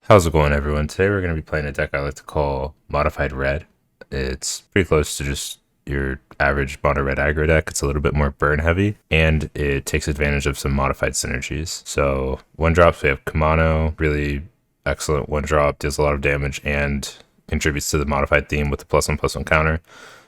How's it going, everyone? Today we're going to be playing a deck I like to call Modified Red. It's pretty close to just your average mono red aggro deck. It's a little bit more burn heavy, and it takes advantage of some modified synergies. So one drops, we have Kumano, really excellent one drop, deals a lot of damage, and contributes to the modified theme with the +1/+1 counter.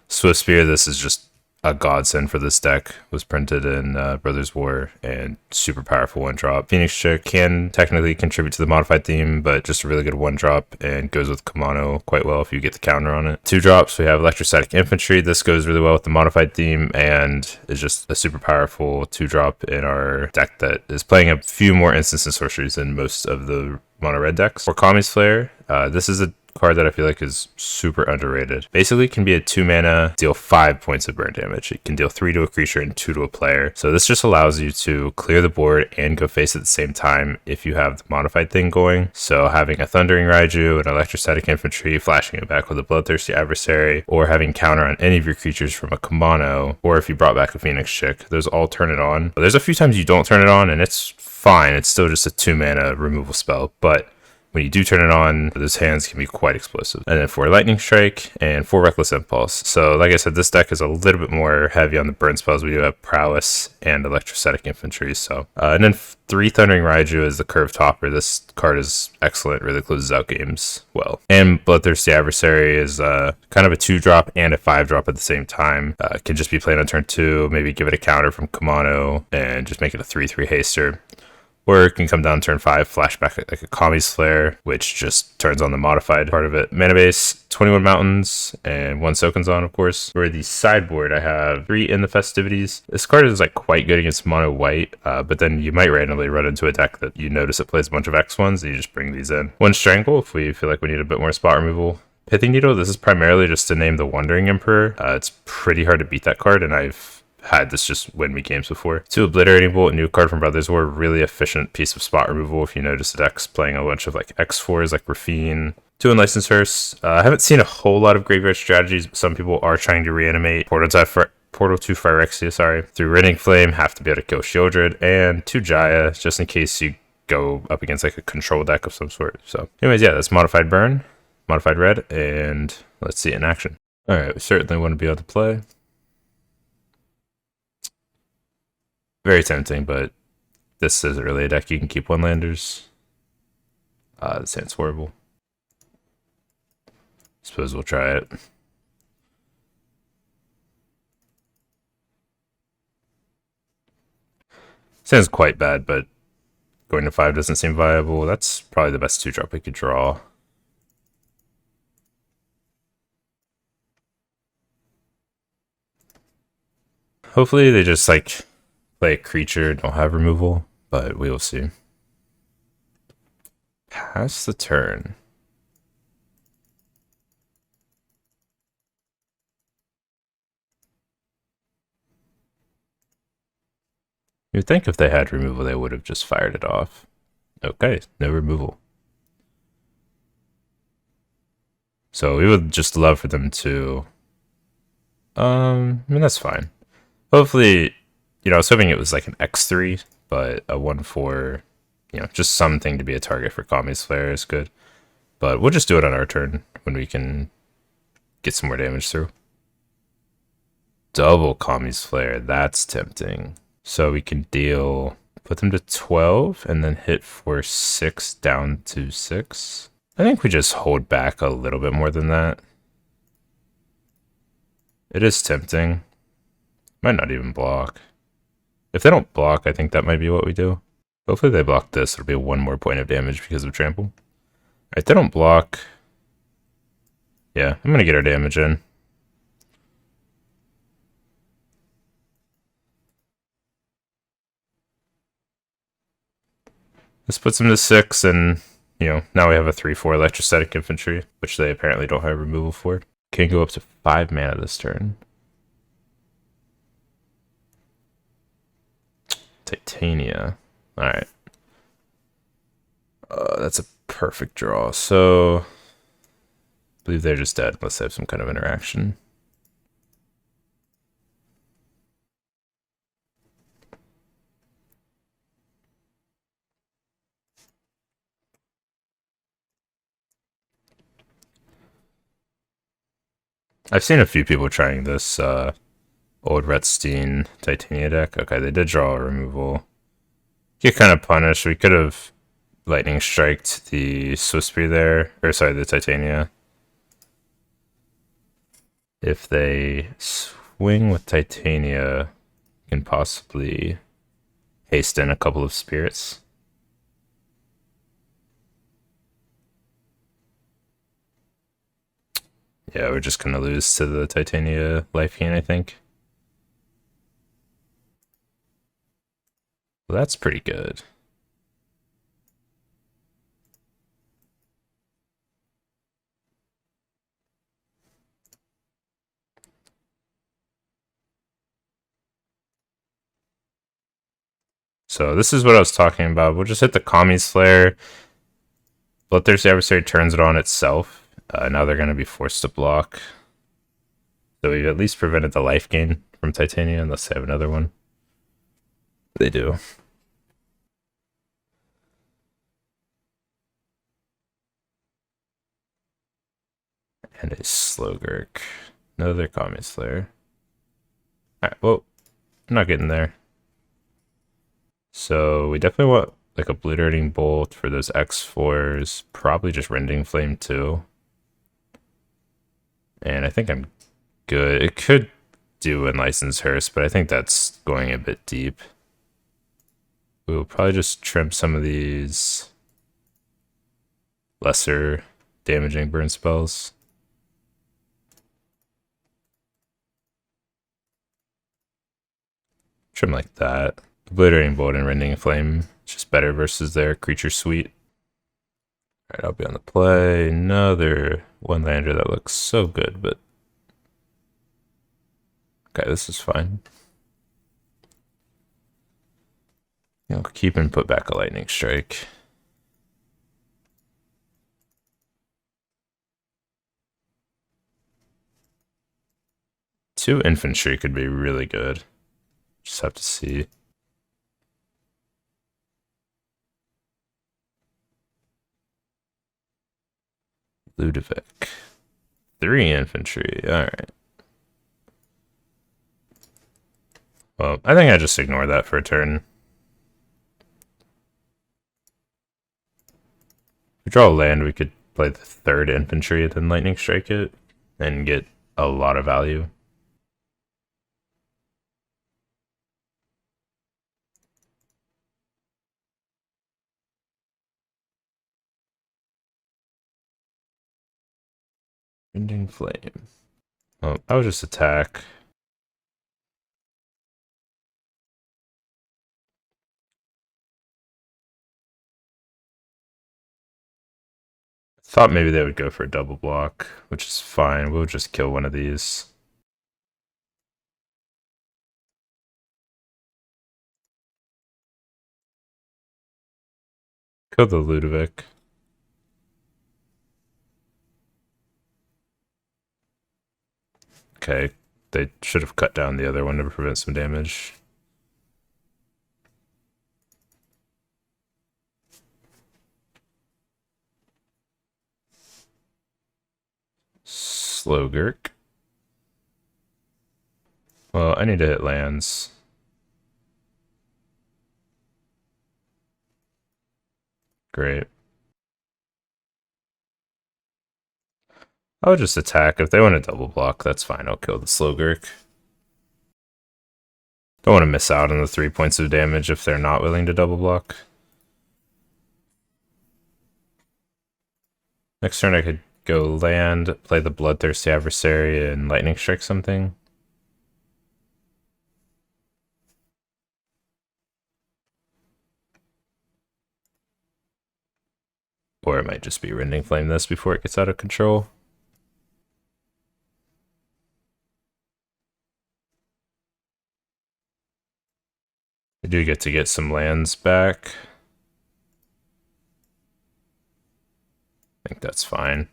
Swiftspear, this is just a godsend for this deck. Was printed in Brothers War and super powerful one drop. Phoenix Chick can technically contribute to the modified theme, but just a really good one drop and goes with Kumano quite well if you get the counter on it. Two drops, we have Electrostatic Infantry. This goes really well with the modified theme and is just a super powerful two drop in our deck that is playing a few more instants and sorceries than most of the mono red decks. For Kami's Flare, this is a card that I feel like is super underrated. Basically, it can be a 2 mana, deal 5 points of burn damage. It can deal 3 to a creature and 2 to a player. So this just allows you to clear the board and go face at the same time if you have the modified thing going. So having a Thundering Raiju, an Electrostatic Infantry, flashing it back with a Bloodthirsty Adversary, or having counter on any of your creatures from a Kumano, or if you brought back a Phoenix Chick, those all turn it on. There's a few times you don't turn it on and it's fine. It's still just a 2 mana removal spell, but when you do turn it on, those hands can be quite explosive. And then 4 Lightning Strike and 4 Reckless Impulse. So like I said, this deck is a little bit more heavy on the burn spells. We do have Prowess and Electrostatic Infantry. So and then 3 Thundering Raiju is the curve topper. This card is excellent, really closes out games well. And Bloodthirsty Adversary is kind of a 2-drop and a 5-drop at the same time. Can just be played on turn 2, maybe give it a counter from Kumano and just make it a 3/3 haster. Or it can come down turn 5, flashback like a Kami's Flare, which just turns on the modified part of it. Mana base, 21 Mountains, and 1 Sokenzan, of course. For the sideboard, I have 3 End the Festivities. This card is like quite good against mono white, but then you might randomly run into a deck that you notice it plays a bunch of X1s, and you just bring these in. 1 Strangle, if we feel like we need a bit more spot removal. Pithing Needle, this is primarily just to name the Wandering Emperor. It's pretty hard to beat that card, and I've had this just win me games before. 2 Obliterating Bolt, new card from Brothers War, really efficient piece of spot removal if you notice the deck's playing a bunch of like X4s like Rafine. 2 Unlicensed Hearse. I haven't seen a whole lot of graveyard strategies, but some people are trying to reanimate Portal to Phyrexia, through Rending Flame, have to be able to kill Shieldred, and 2 Jaya, just in case you go up against like a control deck of some sort. So anyways, yeah, that's Modified Burn, Modified Red, and let's see it in action. Alright, we certainly want to be able to play. Very tempting, but this isn't really a deck you can keep one-landers. This hand's horrible. Suppose we'll try it. Sounds quite bad, but going to 5 doesn't seem viable. That's probably the best 2-drop we could draw. Hopefully they just like play a creature, don't have removal, but we will see. Pass the turn. You'd think if they had removal, they would have just fired it off. Okay, no removal. So we would just love for them to... I mean, that's fine. Hopefully, you know, I was hoping it was like an X3, but a 1/4, you know, just something to be a target for Kami's Flare is good. But we'll just do it on our turn when we can get some more damage through. Double Kami's Flare, that's tempting. So we can deal, put them to 12, and then hit for 6 down to 6. I think we just hold back a little bit more than that. It is tempting. Might not even block. If they don't block, I think that might be what we do. Hopefully they block this. It'll be 1 more point of damage because of trample. If they don't block... yeah, I'm going to get our damage in. This puts them to 6, and, you know, now we have a 3/4 Electrostatic Infantry, which they apparently don't have removal for. Can go up to 5 mana this turn. Titania. Alright. That's a perfect draw. So, I believe they're just dead unless they have some kind of interaction. I've seen a few people trying this old Retstein Titania deck. Okay, they did draw a removal. Get kind of punished. We could have lightning striked the Swiftspear there, or sorry, the Titania. If they swing with Titania, can possibly haste in a couple of spirits. Yeah, we're just gonna lose to the Titania life gain, I think. Well, that's pretty good. So this is what I was talking about. We'll just hit the Kami's Flare. Bloodthirsty Adversary turns it on itself. Now they're going to be forced to block. So we've at least prevented the life gain from Titania, unless they have another one. They do. And a Slowgurk. Another Kami's Flare. Alright, well, I'm not getting there. So we definitely want like Obliterating Bolt for those X4s. Probably just Rending Flame too. And I think I'm good. It could do Unlicensed Hearse, but I think that's going a bit deep. We'll probably just trim some of these lesser damaging burn spells. Trim like that. Obliterating Bolt and Rending Flame is just better versus their Creature Suite. Alright, I'll be on the play. Another one lander that looks so good, but okay, this is fine. I'll keep and put back a Lightning Strike. Two infantry could be really good. Just have to see. Ludovic. 3 infantry. Alright. Well, I think I just ignore that for a turn. If we draw a land, we could play the 3rd infantry, then Lightning Strike it, and get a lot of value. Rending Flame. Oh, I would just attack. Thought maybe they would go for a double block, which is fine. We'll just kill one of these. Kill the Ludovic. Okay, they should have cut down the other one to prevent some damage. Slowgurk. Well, I need to hit lands. Great. I'll just attack. If they want to double block, that's fine. I'll kill the Slowgurk. Don't want to miss out on the 3 points of damage if they're not willing to double block. Next turn I could go land, play the Bloodthirsty Adversary, and Lightning Strike something. Or it might just be Rending Flame this before it gets out of control. I do get to get some lands back. I think that's fine.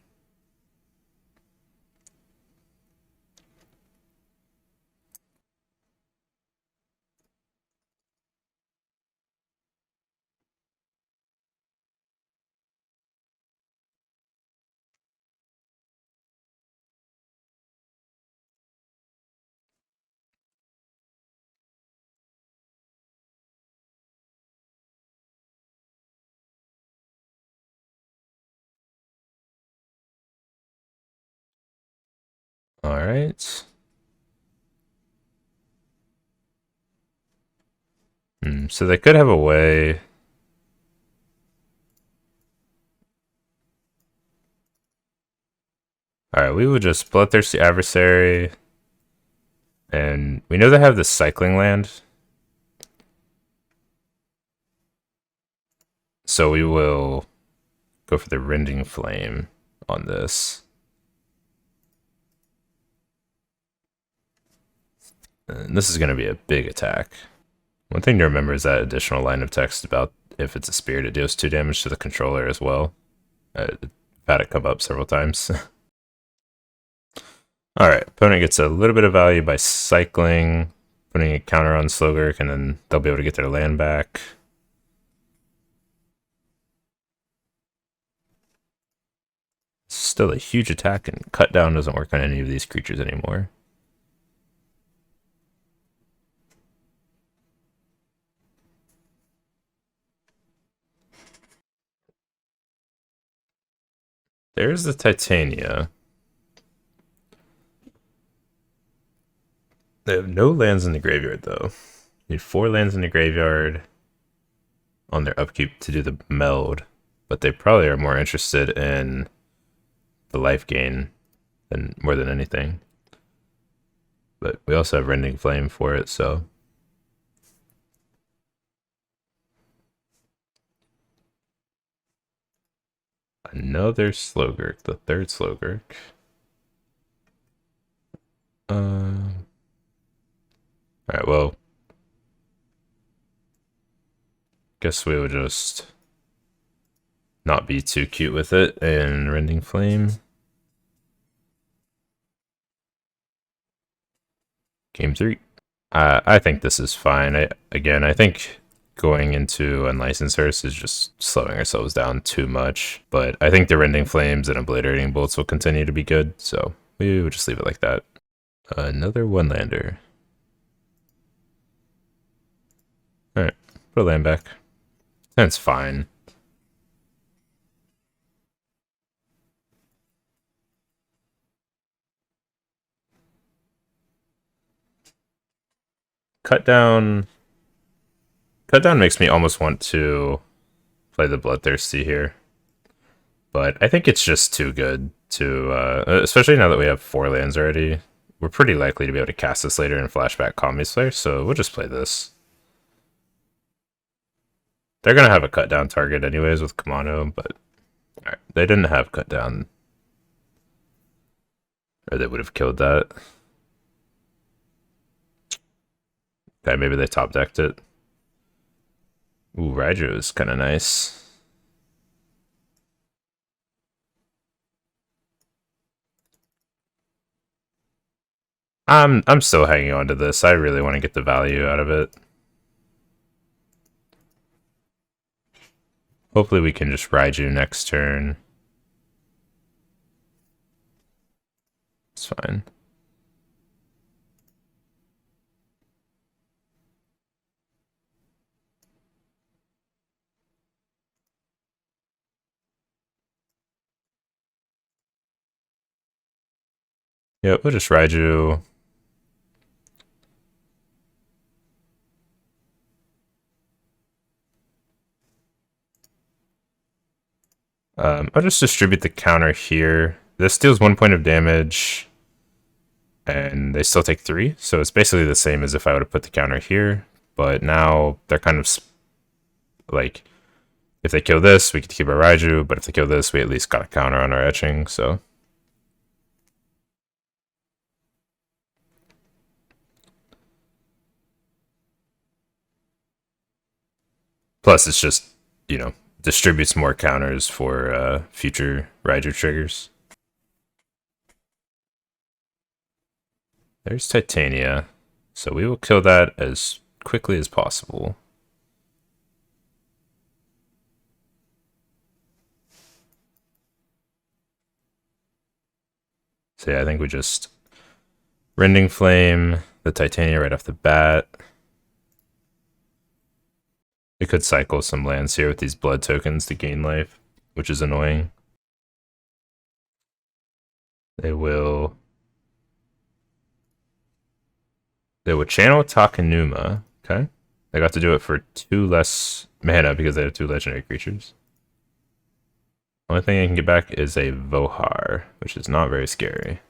Alright. So they could have a way. Alright, we will just Bloodthirsty Adversary. And we know they have the cycling land. So we will go for the Rending Flame on this. And this is going to be a big attack. One thing to remember is that additional line of text about if it's a spirit, it deals 2 damage to the controller as well. I've had it come up several times. Alright, opponent gets a little bit of value by cycling, putting a counter on Slogurk, and then they'll be able to get their land back. Still a huge attack, and cut down doesn't work on any of these creatures anymore. There's the Titania. They have no lands in the graveyard, though. Need 4 lands in the graveyard on their upkeep to do the meld, but they probably are more interested in the life gain than more than anything. But we also have Rending Flame for it, so another Slogurk, the 3rd Slogurk. Alright, well, guess we would just not be too cute with it and Rending Flame. Game 3. I think this is fine. I think going into Unlicensed Hearse is just slowing ourselves down too much. But I think the Rending Flames and Obliterating Bolts will continue to be good, so we would just leave it like that. Another 1-lander. Alright, put a land back. That's fine. Cut down makes me almost want to play the Bloodthirsty here. But I think it's just too good to, especially now that we have 4 lands already. We're pretty likely to be able to cast this later and flashback Commies Flare, so we'll just play this. They're going to have a cut down target anyways with Kumano, but alright, they didn't have cut down. Or they would have killed that. Okay, maybe they top decked it. Ooh, Raiju is kind of nice. I'm still hanging on to this. I really want to get the value out of it. Hopefully we can just Raiju next turn. It's fine. Yeah, we'll just Raiju. I'll just distribute the counter here. This deals 1 point of damage, and they still take 3, so it's basically the same as if I would have put the counter here, but now they're kind of like, if they kill this, we could keep our Raiju, but if they kill this, we at least got a counter on our etching, so. Plus, it's just, you know, distributes more counters for future Raiju triggers. There's Titania, so we will kill that as quickly as possible. So yeah, I think we just Rending Flame the Titania right off the bat. We could cycle some lands here with these blood tokens to gain life, which is annoying. They will They would channel Takenuma. Okay. They got to do it for 2 less mana because they have 2 legendary creatures. Only thing I can get back is a Vohar, which is not very scary.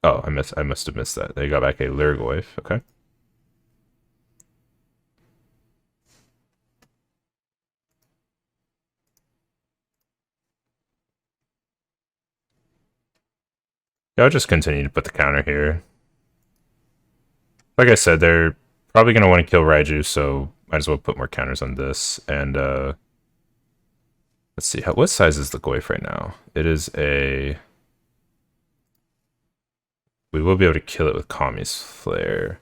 Oh, I must have missed that. They got back a Lurgoyf. Okay. Yeah, I'll just continue to put the counter here. Like I said, they're probably going to want to kill Raiju, so might as well put more counters on this. And let's see, what size is the Goyf right now? It is a... We will be able to kill it with Kami's Flare.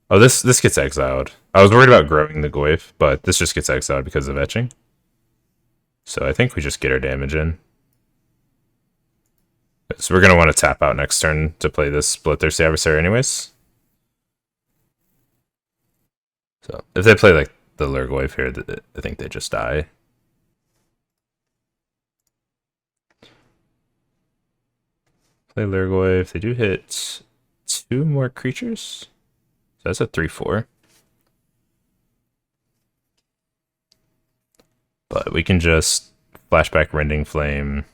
Oh, this gets exiled. I was worried about growing the Goyf, but this just gets exiled because of etching. So I think we just get our damage in. So we're going to want to tap out next turn to play this Bloodthirsty Adversary anyways. So if they play like the Lurgoyf here, I think they just die. Play Lurgoyf. They do hit 2 more creatures. So that's a 3/4. But we can just flashback Rending Flame.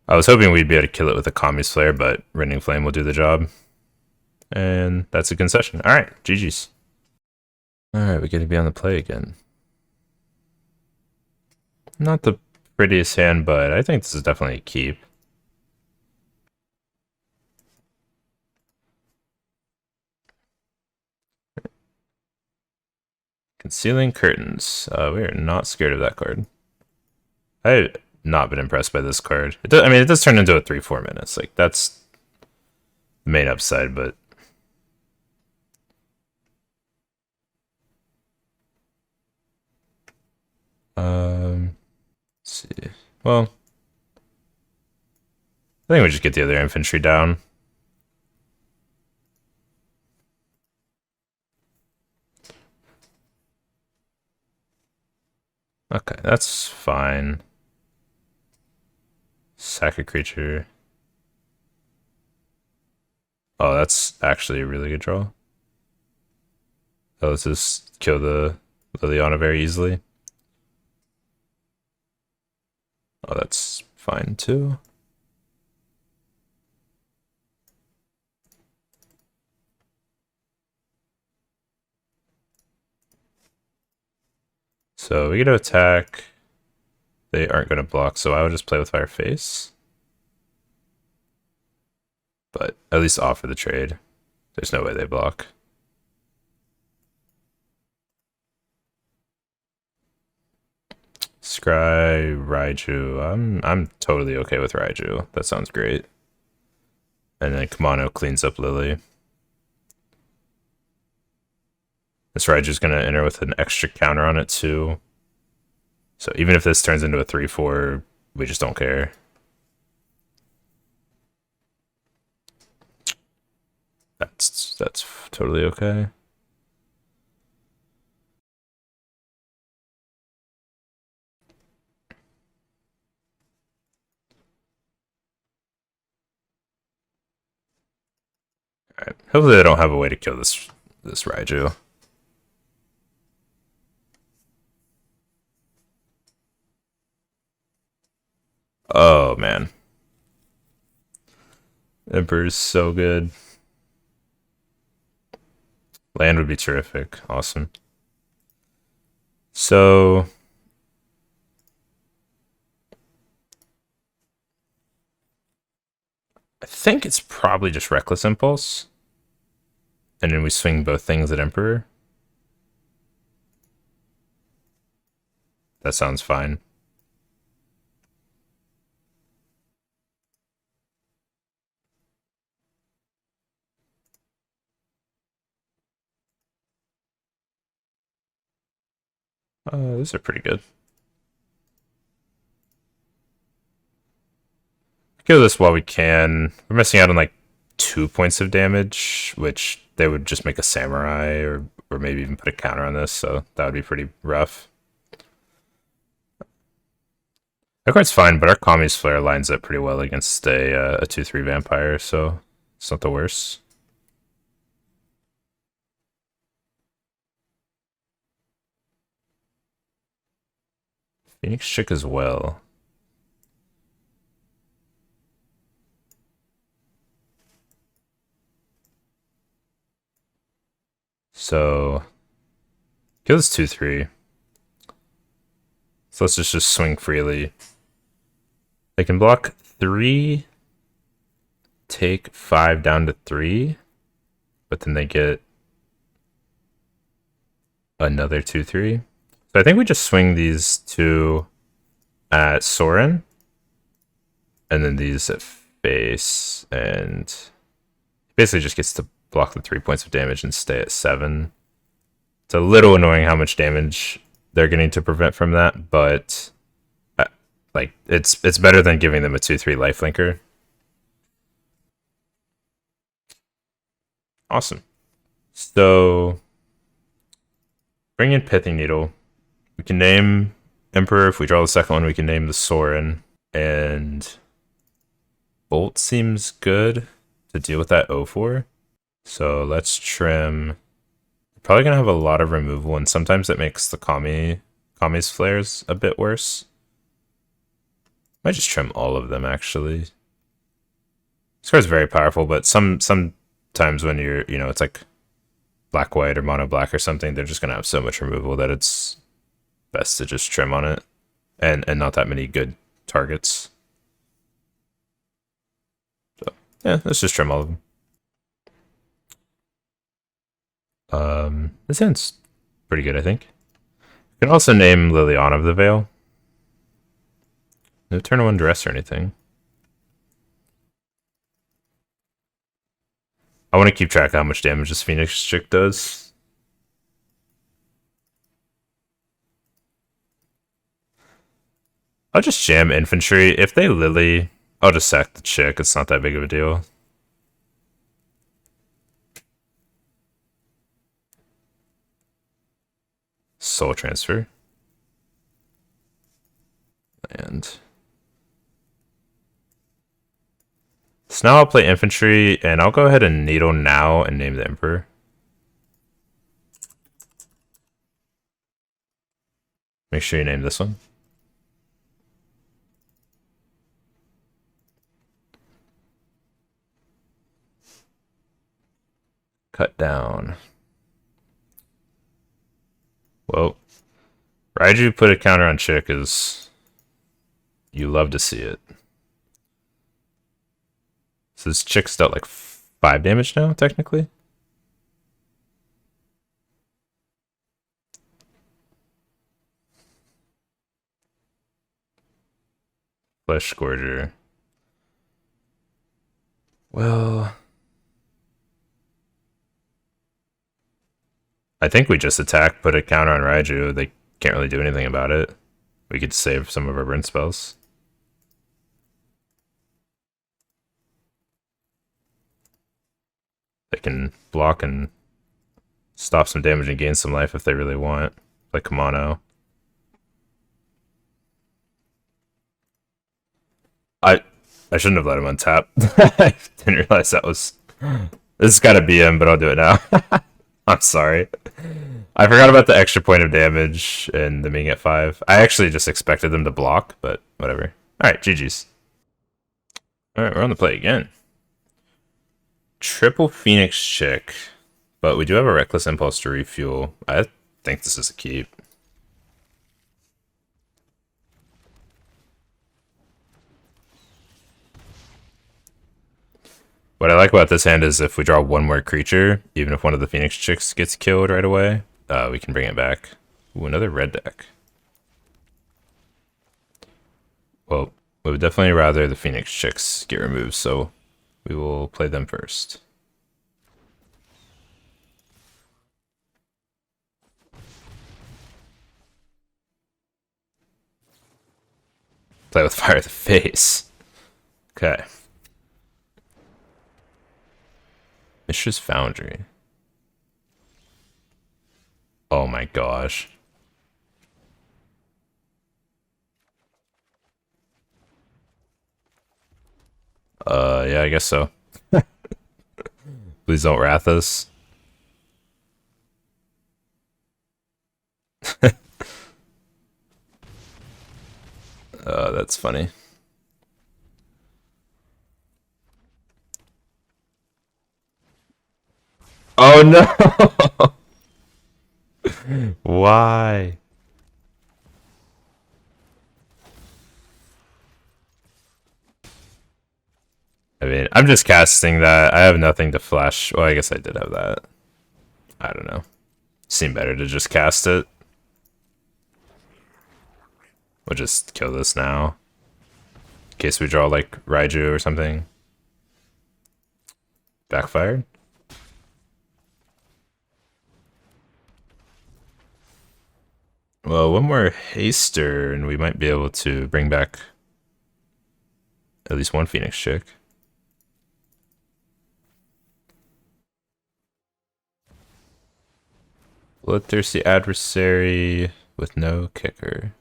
I was hoping we'd be able to kill it with a Kami's Flare, but Rending Flame will do the job. And that's a concession. Alright, GG's. Alright, we get to be on the play again. Not the prettiest hand, but I think this is definitely a keep. Concealing Curtains. We are not scared of that card. I've not been impressed by this card. I mean, it does turn into a 3/4 minutes. Like, that's the main upside, but... let's see. Well, I think we just get the other infantry down. Okay, that's fine. Sack a creature. Oh, that's actually a really good draw. Oh, let's just kill the Liliana very easily. Oh, that's fine too. So we get to attack. They aren't going to block, so I would just play with Fire Face. But at least offer the trade. There's no way they block. Scry Raiju. I'm totally okay with Raiju. That sounds great. And then Kumano cleans up Lily. This Raiju's gonna enter with an extra counter on it too. So even if this turns into a 3/4, we just don't care. That's totally okay. Alright. Hopefully they don't have a way to kill this Raiju. Oh man. Emperor's so good. Land would be terrific. Awesome. So I think it's probably just Reckless Impulse. And then we swing both things at Emperor. That sounds fine. These are pretty good. Kill this while we can. We're missing out on like 2 points of damage, which they would just make a samurai or maybe even put a counter on this, so that would be pretty rough. That card's fine, but our Kami's Flare lines up pretty well against a 2/3 vampire, so it's not the worst. Phoenix Chick as well. So kill this 2/3. So let's just swing freely. They can block 3, take 5 down to 3, but then they get another 2/3. So I think we just swing these 2 at Soren, and then these at face, and basically just gets to block the 3 points of damage and stay at 7. It's a little annoying how much damage they're getting to prevent from that, but like it's better than giving them a 2/3 lifelinker. Awesome. So bring in Pithing Needle. We can name Emperor. If we draw the second one, we can name the Soren. And Bolt seems good to deal with that 0/4. So let's trim. Probably gonna have a lot of removal, and sometimes it makes the Kami's flares a bit worse. Might just trim all of them actually. This card's very powerful, but sometimes when it's like black white or mono black or something, they're just gonna have so much removal that it's best to just trim on it, and not that many good targets. So yeah, let's just trim all of them. This hand's pretty good, I think. You can also name Liliana of the Veil. No turn 1 dress or anything. I want to keep track of how much damage this Phoenix Chick does. I'll just jam infantry. If they Lily, I'll just sack the chick. It's not that big of a deal. Soul transfer. And so now I'll play infantry, and I'll go ahead and needle now and name the Emperor. Make sure you name this one. Cut down. Well, Raiju put a counter on Chick is... You love to see it. So this Chick's dealt like 5 damage now, technically. Flesh Scourger. Well... I think we just attack, put a counter on Raiju. They can't really do anything about it. We could save some of our burn spells. They can block and stop some damage and gain some life if they really want, like Kumano. I shouldn't have let him untap. I didn't realize that was... This has got to be him, but I'll do it now. I'm sorry. I forgot about the extra point of damage and them being at 5. I actually just expected them to block, but whatever. Alright, GG's. Alright, we're on the play again. Triple Phoenix Chick. But we do have a Reckless Impulse to refuel. I think this is a keep. What I like about this hand is if we draw one more creature, even if one of the Phoenix Chicks gets killed right away, we can bring it back. Ooh, another red deck. Well, we would definitely rather the Phoenix Chicks get removed, so we will play them first. Play with fire to the face. Okay. Mishra's Foundry. Oh my gosh. Yeah, I guess so. Please don't wrath us. That's funny. Oh no! Why? I mean, I'm just casting that. I have nothing to flash. Well, I guess I did have that. I don't know. Seemed better to just cast it. We'll just kill this now. In case we draw like Raiju or something. Backfired. Well, one more haster and we might be able to bring back at least one Phoenix chick. Bloodthirsty Adversary with no kicker.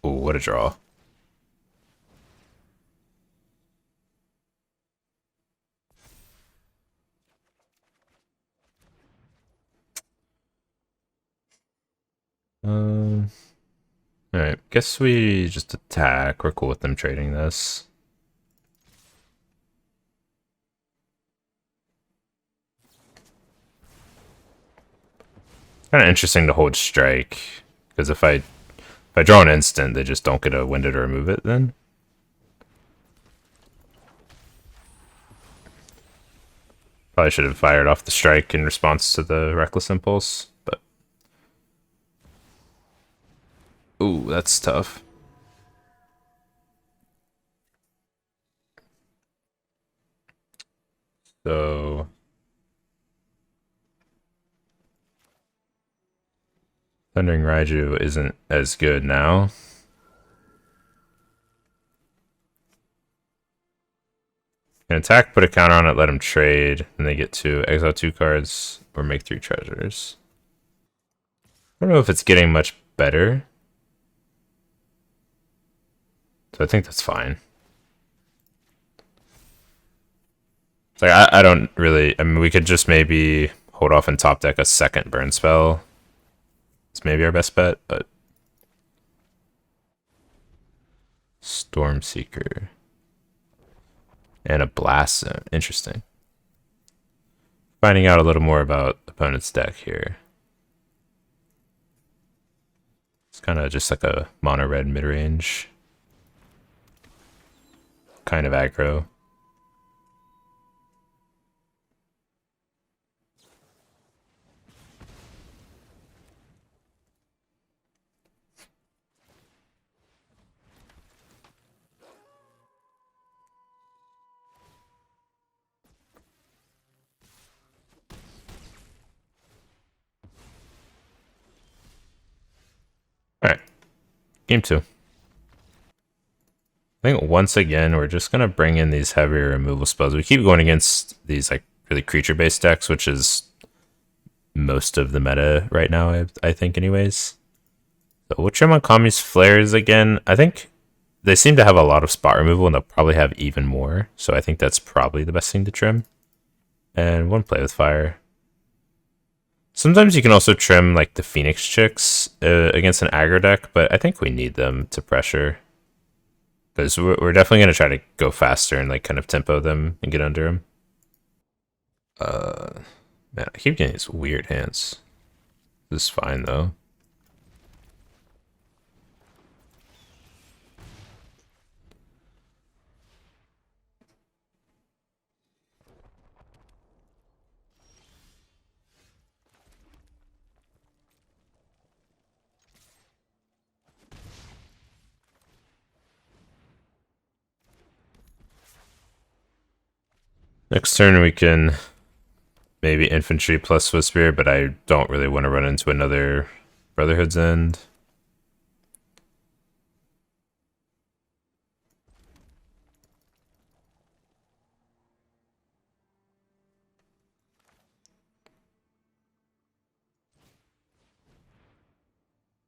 Ooh, what a draw. Alright, guess we just attack. We're cool with them trading this. Kind of interesting to hold strike, because if I draw an instant, they just don't get a window to remove it then. Probably should have fired off the strike in response to the reckless impulse, but ooh, that's tough. So Thundering Raiju isn't as good now. Can attack, put a counter on it, let him trade, and they get to exile 2 cards or make 3 treasures. I don't know if it's getting much better. So I think that's fine. It's like I don't really. I mean, we could just maybe hold off and top deck a second burn spell. It's maybe our best bet, but Stormseeker and a Blast Zone. Interesting. Finding out a little more about opponent's deck here. It's kind of just like a mono red mid range. Kind of aggro. Alright. Game 2. I think once again, we're just going to bring in these heavier removal spells. We keep going against these like really creature-based decks, which is most of the meta right now, I think anyways. So we'll trim on Kami's Flares again. I think they seem to have a lot of spot removal, and they'll probably have even more. So I think that's probably the best thing to trim. And one Play with Fire. Sometimes you can also trim like the Phoenix chicks against an aggro deck, but I think we need them to pressure. Because we're definitely going to try to go faster and like kind of tempo them and get under them. Man, I keep getting these weird hands. This is fine though. Next turn we can maybe infantry plus Swiftspear, but I don't really want to run into another Brotherhood's End.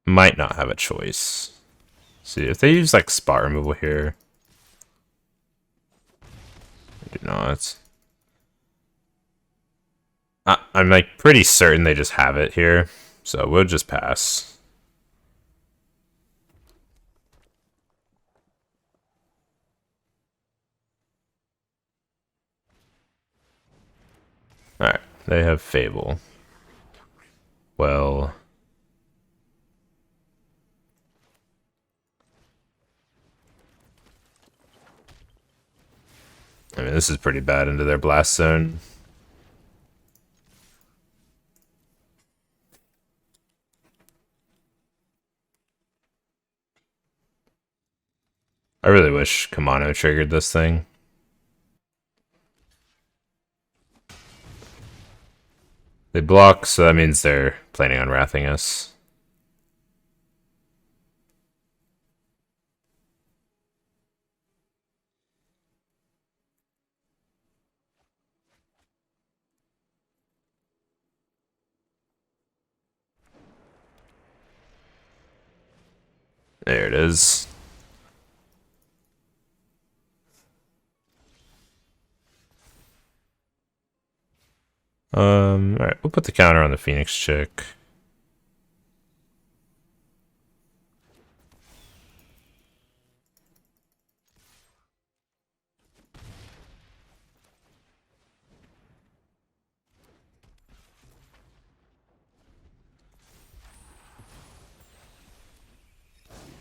Might not have a choice. See, if they use like spot removal here. I do not. I'm like pretty certain they just have it here. So we'll just pass. Alright, they have Fable. Well... I mean, this is pretty bad into their blast zone. I really wish Kumano triggered this thing. They block, so that means they're planning on wrathing us. There it is. Alright, we'll put the counter on the Phoenix chick.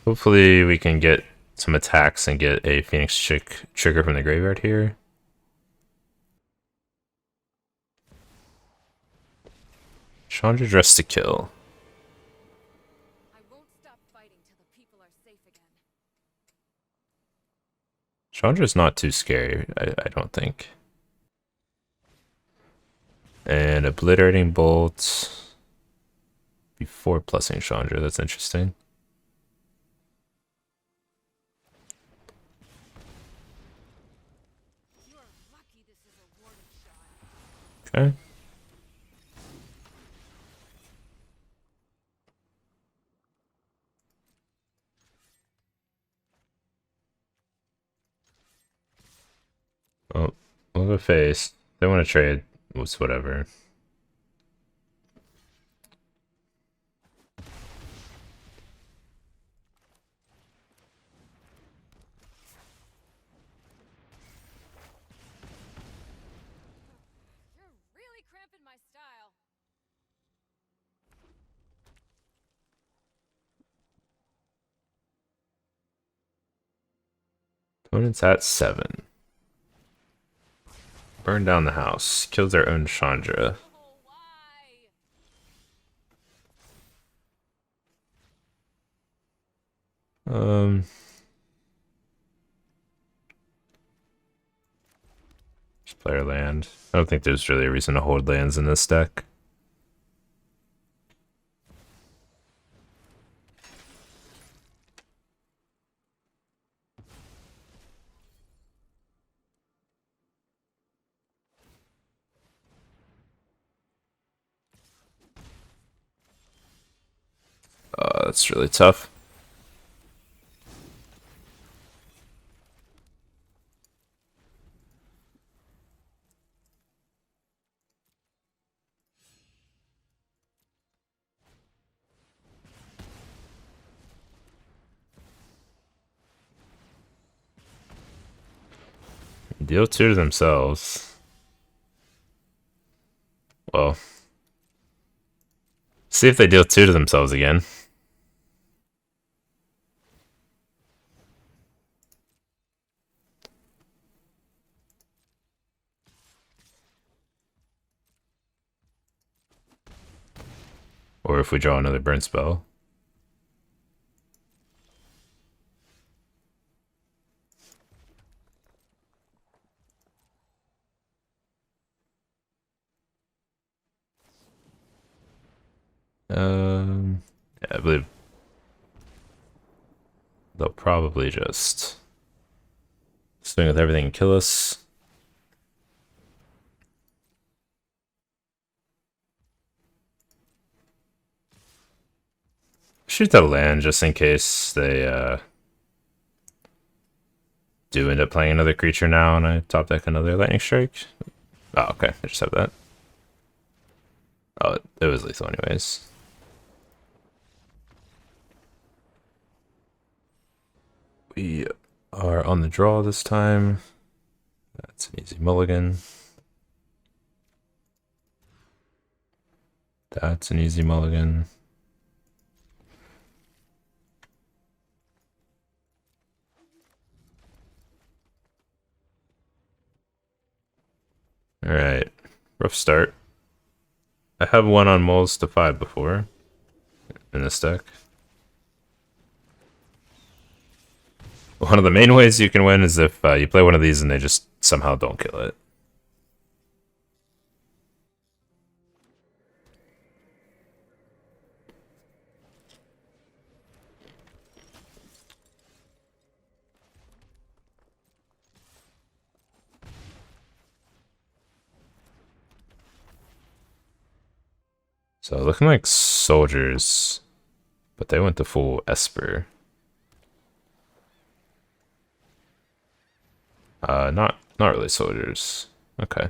Hopefully we can get some attacks and get a Phoenix chick trigger from the graveyard here. Chandra dressed to kill. I won't stop fighting till the people are safe again. Chandra's not too scary, I don't think. And Obliterating Bolt before plussing Chandra, that's interesting. You are lucky this is a warning shot. Okay. Oh, we'll go face. They want to trade. It's whatever. You're really cramping my style. Opponent's at 7. Burn down the house. Kills their own Chandra. Oh, why? Just player land. I don't think there's really a reason to hold lands in this deck. That's really tough. Deal 2 to themselves. Well, see if they deal 2 to themselves again. Or if we draw another burn spell. Yeah, I believe they'll probably just swing with everything and kill us. Shoot that land just in case they do end up playing another creature now, and I top deck another Lightning Strike. Oh, okay. I just have that. Oh, it was lethal anyways. We are on the draw this time. That's an easy mulligan. That's an easy mulligan. Alright. Rough start. I have one on moles to 5 before in this deck. One of the main ways you can win is if you play one of these and they just somehow don't kill it. So looking like soldiers, but they went to full Esper. Not really soldiers. Okay.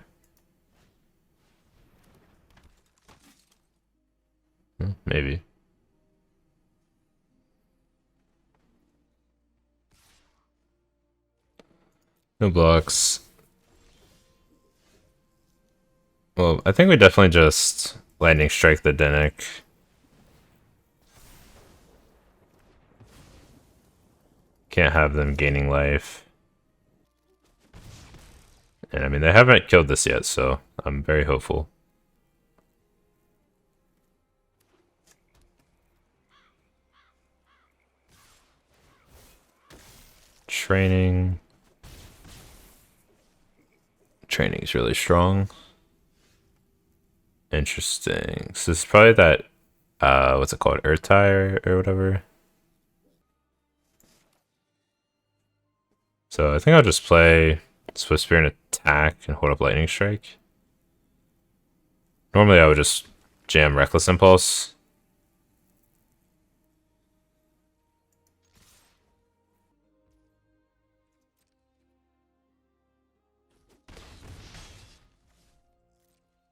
Maybe. No blocks. Well, I think we definitely just lightning strike the Dennick. Can't have them gaining life. And I mean, they haven't killed this yet, so I'm very hopeful. Training. Training is really strong. Interesting. So this is probably that, what's it called? Earth Tire or whatever. So I think I'll just play Swiftspear and attack and hold up Lightning Strike. Normally I would just jam Reckless Impulse.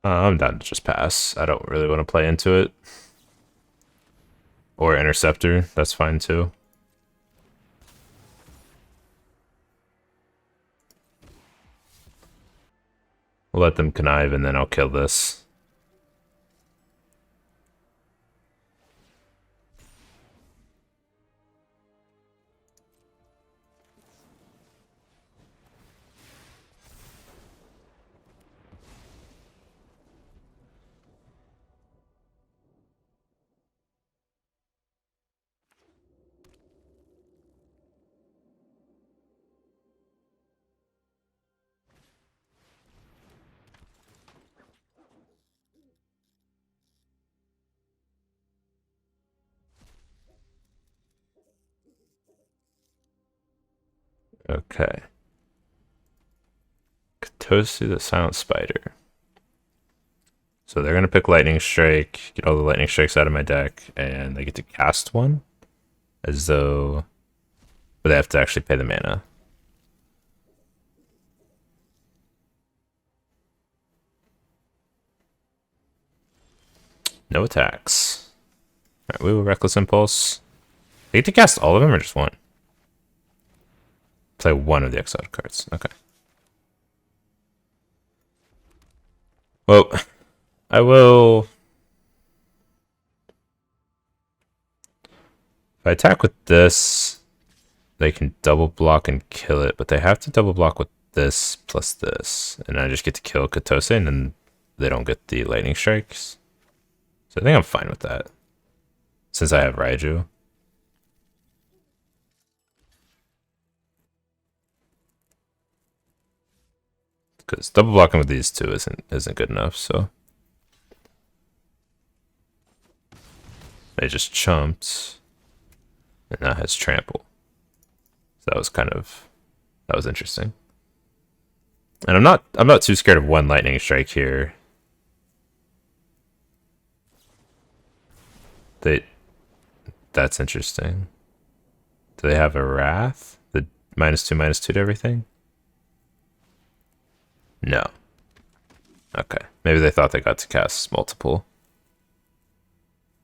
I'm down to just pass. I don't really want to play into it. Or Interceptor, that's fine too. We'll let them connive and then I'll kill this. Okay. Katosi the Silent Spider. So they're going to pick Lightning Strike, get all the Lightning Strikes out of my deck, and they get to cast one. As though... But they have to actually pay the mana. No attacks. Alright, we will Reckless Impulse. They get to cast all of them or just one? Play one of the exiled cards. Okay. Well, I will... If I attack with this, they can double block and kill it, but they have to double block with this plus this. And I just get to kill Katose, and then they don't get the Lightning Strikes. So I think I'm fine with that. Since I have Raiju. Because double blocking with these two isn't good enough, so. They just chumped. And now has trample. So that was interesting. And I'm not too scared of one Lightning Strike here. That's interesting. Do they have a Wrath? -2/-2 to everything? No. Okay. Maybe they thought they got to cast multiple.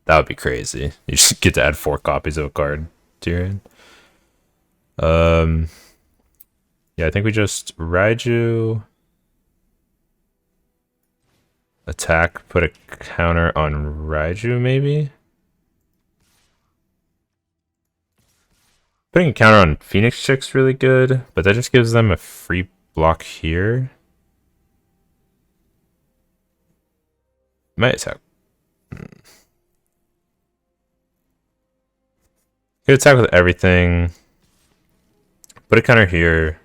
That would be crazy. You just get to add 4 copies of a card to your hand. Yeah, I think we just Raiju, attack, put a counter on Raiju, maybe? Putting a counter on Phoenix Chick's really good, but that just gives them a free block here. Might attack. Could attack with everything. Put a counter here.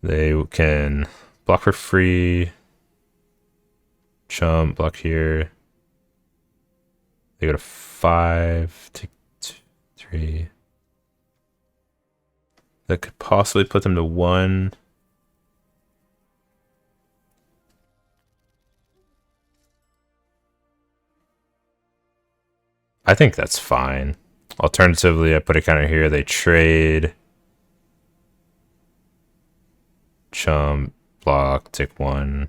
They can block for free. Chump, block here. They go to 5, take 2, 3. That could possibly put them to 1. I think that's fine. Alternatively, I put a counter here. They trade. Chump, block, take 1.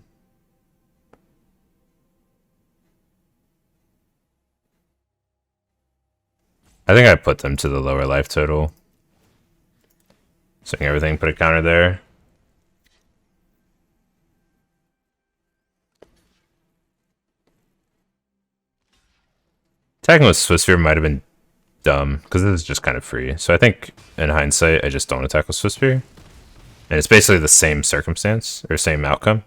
I think I put them to the lower life total. Swing everything, put a counter there. Attacking with Swiftspear might have been dumb, because this is just kind of free. So I think, in hindsight, I just don't attack with Swiftspear. And it's basically the same circumstance, or same outcome.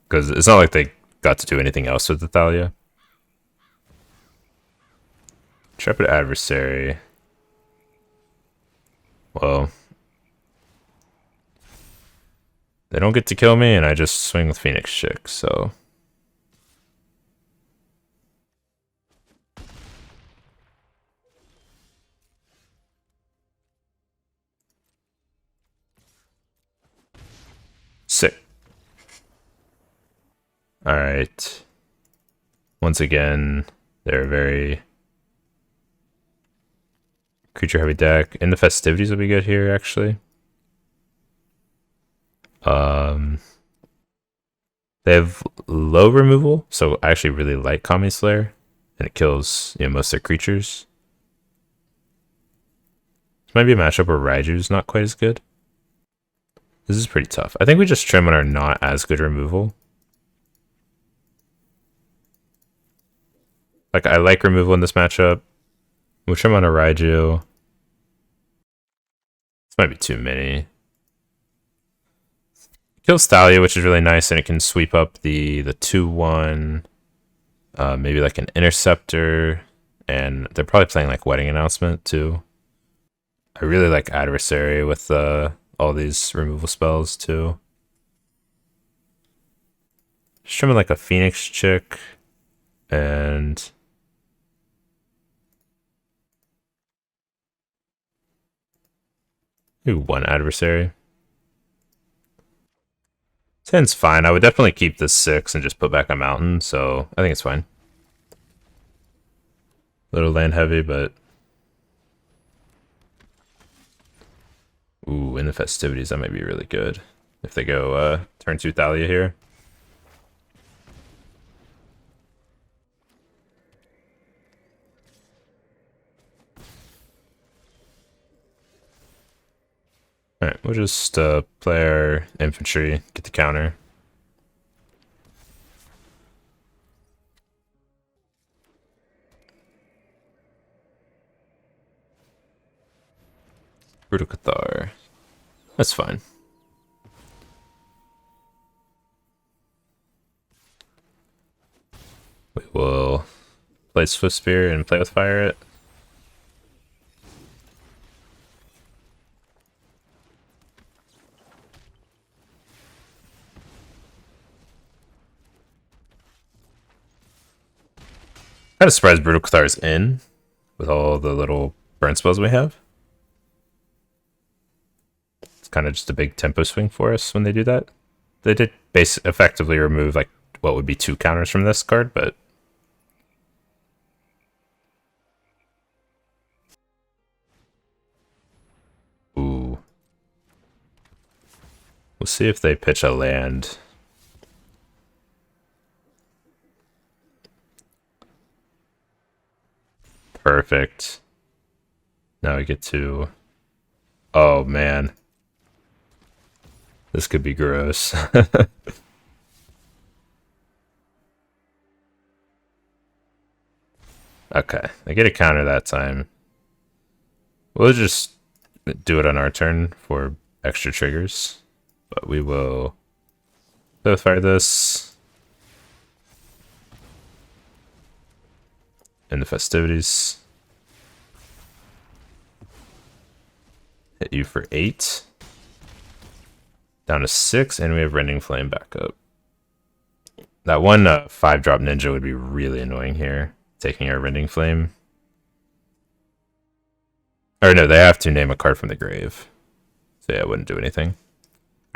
Because it's not like they got to do anything else with the Thalia. Intrepid Adversary. Well, they don't get to kill me, and I just swing with Phoenix Chick, so... Sick. Alright. Once again, they're very creature heavy deck. End the Festivities will be good here, actually. They have low removal, so I actually really like Kami Slayer, and it kills, you know, most of their creatures. This might be a matchup where Raiju's not quite as good. This is pretty tough. I think we just trim on our not as good removal. Like, I like removal in this matchup. We'll trim on a Raiju. This might be too many. Kills Thalia, which is really nice, and it can sweep up the 2/1. Maybe like an Interceptor. And they're probably playing like Wedding Announcement, too. I really like Adversary with all these removal spells, too. Just trimming like a Phoenix Chick. And... Ooh, 1 Adversary. 10's fine. I would definitely keep this 6 and just put back a mountain, so I think it's fine. A little land heavy, but... Ooh, in the Festivities, that might be really good. If they go turn 2 Thalia here. Alright, we'll just play our infantry, get the counter. Brutal Cathar. That's fine. We will play Swiftspear and play with fire it. Kind of surprised Brutal Cathar's in with all the little burn spells we have. It's kind of just a big tempo swing for us when they do that. They did effectively remove like what would be 2 counters from this card, but We'll see if they pitch a land. Perfect. Now we get to... Oh, man. This could be gross. Okay, I get a counter that time. We'll just do it on our turn for extra triggers. But we will fire this. End the Festivities. Hit you for 8. Down to 6, and we have Rending Flame back up. That one 5-drop ninja would be really annoying here, taking our Rending Flame. Or no, they have to name a card from the grave. So yeah, it wouldn't do anything.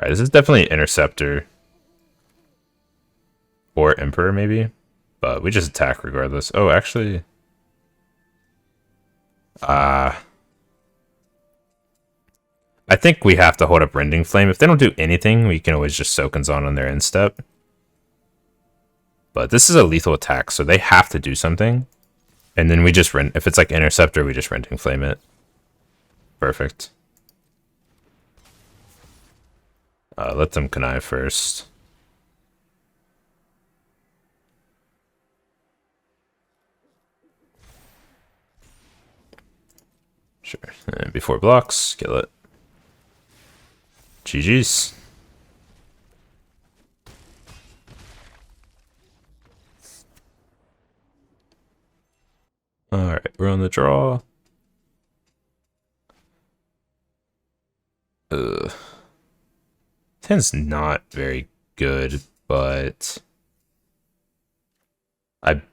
Alright, this is definitely Interceptor. Or Emperor, maybe. But we just attack regardless. Oh, actually... I think we have to hold up Rending Flame. If they don't do anything, we can always just Sokenzan on their end step. But this is a lethal attack, so they have to do something. And then we just if it's like Interceptor, we just Rending Flame it. Perfect. Let them connive first. Sure. And before blocks, kill it. GG's. Alright, we're on the draw. 10's not very good, but I've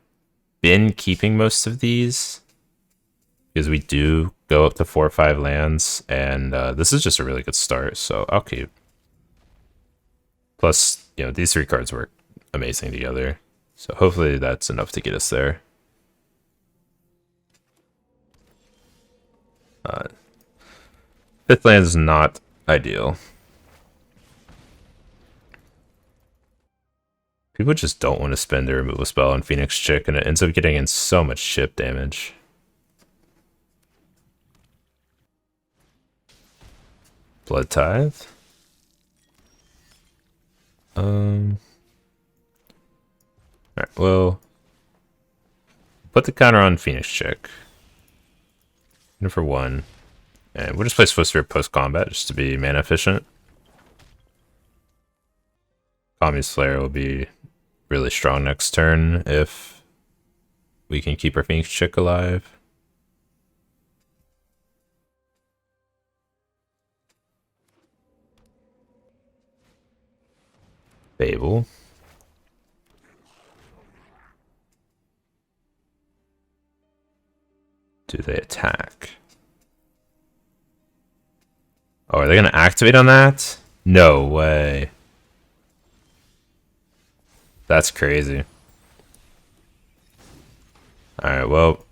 been keeping most of these because we do go up to 4 or 5 lands, and this is just a really good start, so I'll keep. Plus, you know, these 3 cards work amazing together, so hopefully that's enough to get us there. Fifth land is not ideal. People just don't want to spend their removal spell on Phoenix Chick, and it ends up getting in so much chip damage. Blood Tithe. Alright, well, put the counter on Phoenix Chick. And for 1. And we'll just play Swiftspear post-combat just to be mana efficient. Kami's Flare will be really strong next turn if we can keep our Phoenix Chick alive. Babel. Do they attack? Oh, are they going to activate on that? No way. That's crazy. Alright, well.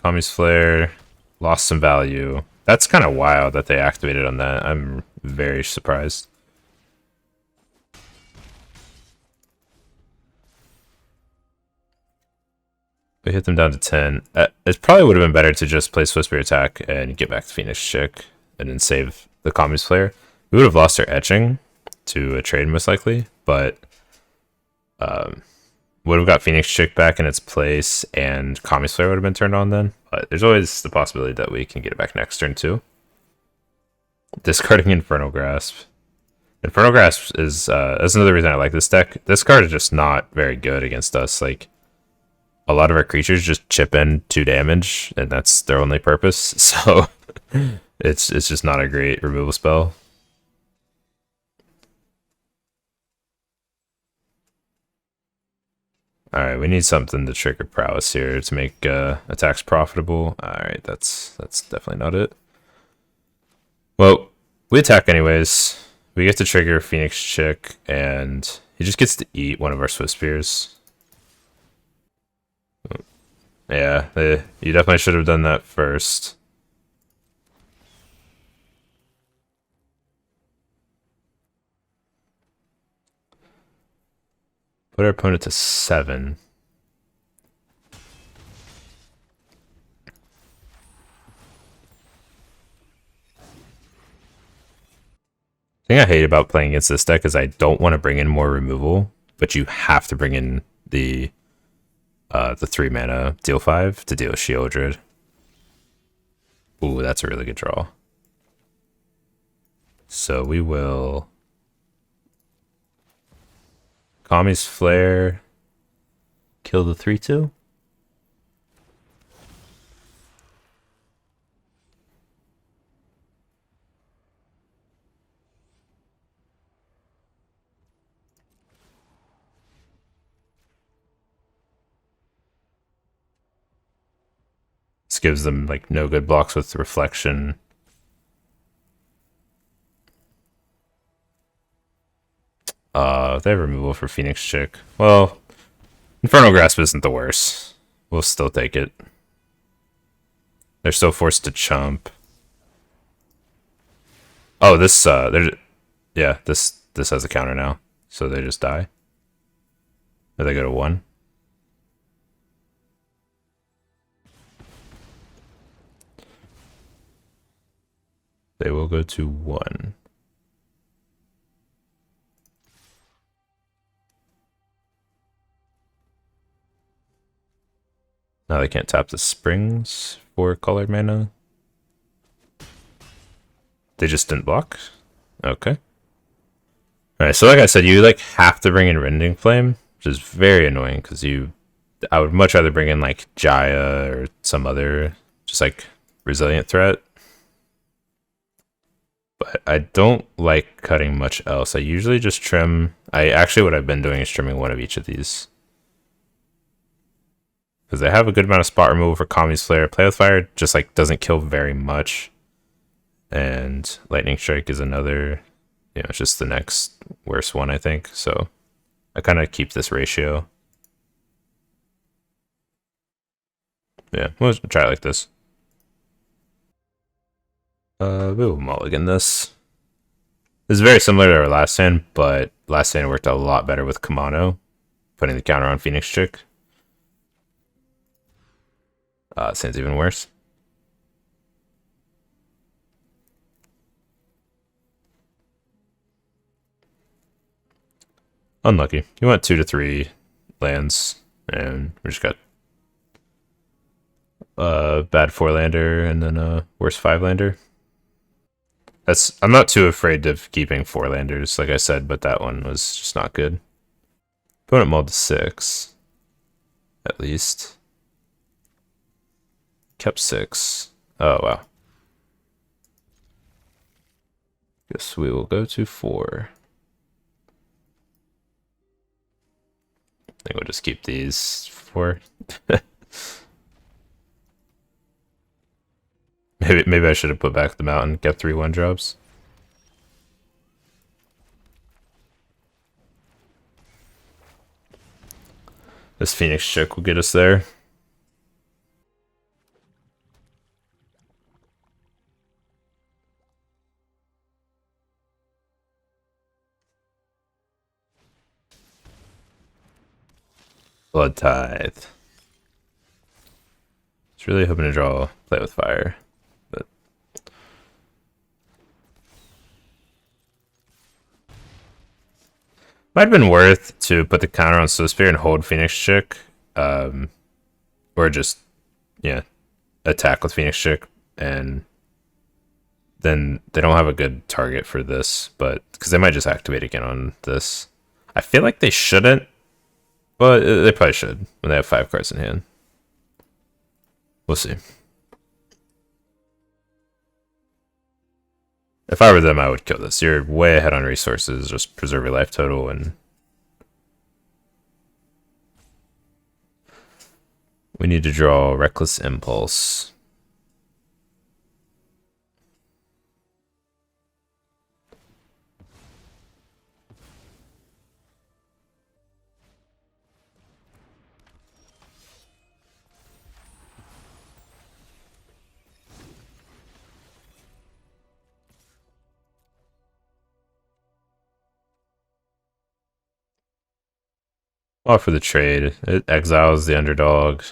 Kami's Flare lost some value. That's kind of wild that they activated on that. I'm very surprised. We hit them down to 10. It probably would have been better to just play Swiftspear attack and get back to Phoenix Chick and then save the Kami's Flare. We would have lost our etching to a trade most likely, but would have got Phoenix Chick back in its place and Kami's Flare would have been turned on then. But there's always the possibility that we can get it back next turn too. Discarding Infernal Grasp. Infernal Grasp is that's another reason I like this deck. This card is just not very good against us. Like, a lot of our creatures just chip in 2 damage, and that's their only purpose. So it's just not a great removal spell. Alright, we need something to trigger prowess here to make attacks profitable. Alright, that's definitely not it. Well, we attack anyways. We get to trigger Phoenix Chick, and he just gets to eat one of our Swiftspears. Yeah, you definitely should have done that first. Put our opponent to 7. The thing I hate about playing against this deck is I don't want to bring in more removal, but you have to bring in the 3 mana deal 5 to deal with Shieldred. Ooh, that's a really good draw. So we will Kami's Flare, kill the 3/2. This gives them like no good blocks with reflection. They have removal for Phoenix Chick. Well, Infernal Grasp isn't the worst. We'll still take it. They're still forced to chump. Oh, this yeah, this has a counter now, so they just die. Or they go to 1. They will go to 1. Now they can't tap the Springs for colored mana. They just didn't block? Okay. Alright, so like I said, you like have to bring in Rending Flame, which is very annoying because I would much rather bring in like Jaya or some other just like resilient threat. But I don't like cutting much else. I usually just trim. What I've been doing is trimming one of each of these. Because they have a good amount of spot removal for Kami's Flare. Play with Fire just like doesn't kill very much. And Lightning Strike is another, it's just the next worst one, I think. So I kind of keep this ratio. Yeah, we'll try it like this. We will mulligan this. This is very similar to our last hand, but last hand worked a lot better with Kumano, putting the counter on Phoenix Chick. This hand's even worse. Unlucky. You want 2 to 3 lands, and we just got a bad 4-lander and then a worse 5-lander. I'm not too afraid of keeping 4-landers, like I said, but that one was just not good. Opponent mulled to 6, at least. Kept 6. Oh, wow. Guess we will go to 4. I think we'll just keep these 4. Maybe I should have put back the mountain, kept 3 1-drops. This Phoenix Chick will get us there. Blood Tithe. It's really hoping to draw Play with Fire, but might have been worth to put the counter on Swiftspear and hold Phoenix Chick, or just attack with Phoenix Chick, and then they don't have a good target for this, but because they might just activate again on this. I feel like they shouldn't. But they probably should when they have 5 cards in hand. We'll see. If I were them, I would kill this. You're way ahead on resources. Just preserve your life total and... We need to draw Reckless Impulse. Offer the trade. It exiles the underdog.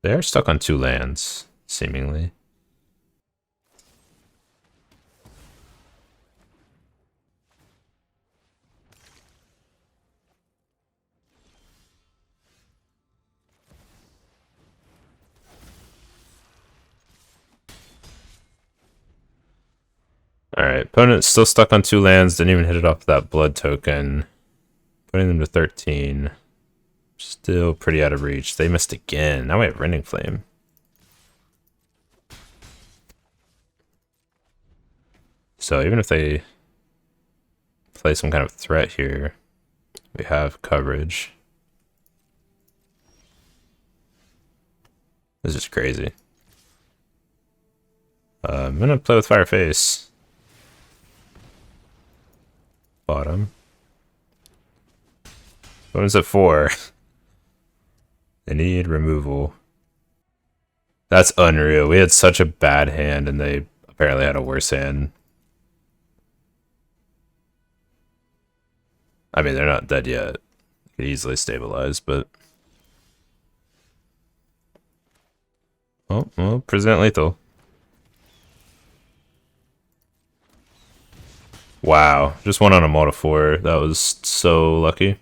They're stuck on 2 lands, seemingly. Alright, opponent's still stuck on 2 lands, didn't even hit it off that blood token. Putting them to 13. Still pretty out of reach. They missed again. Now we have Rending Flame. So even if they play some kind of threat here, we have coverage. This is crazy. I'm gonna play with Fireface. Bottom. Opponent's at 4. They need removal. That's unreal. We had such a bad hand and they apparently had a worse hand. I mean, they're not dead yet. Could easily stabilize, but... Oh, well, present lethal. Wow, just won on a mod of 4. That was so lucky.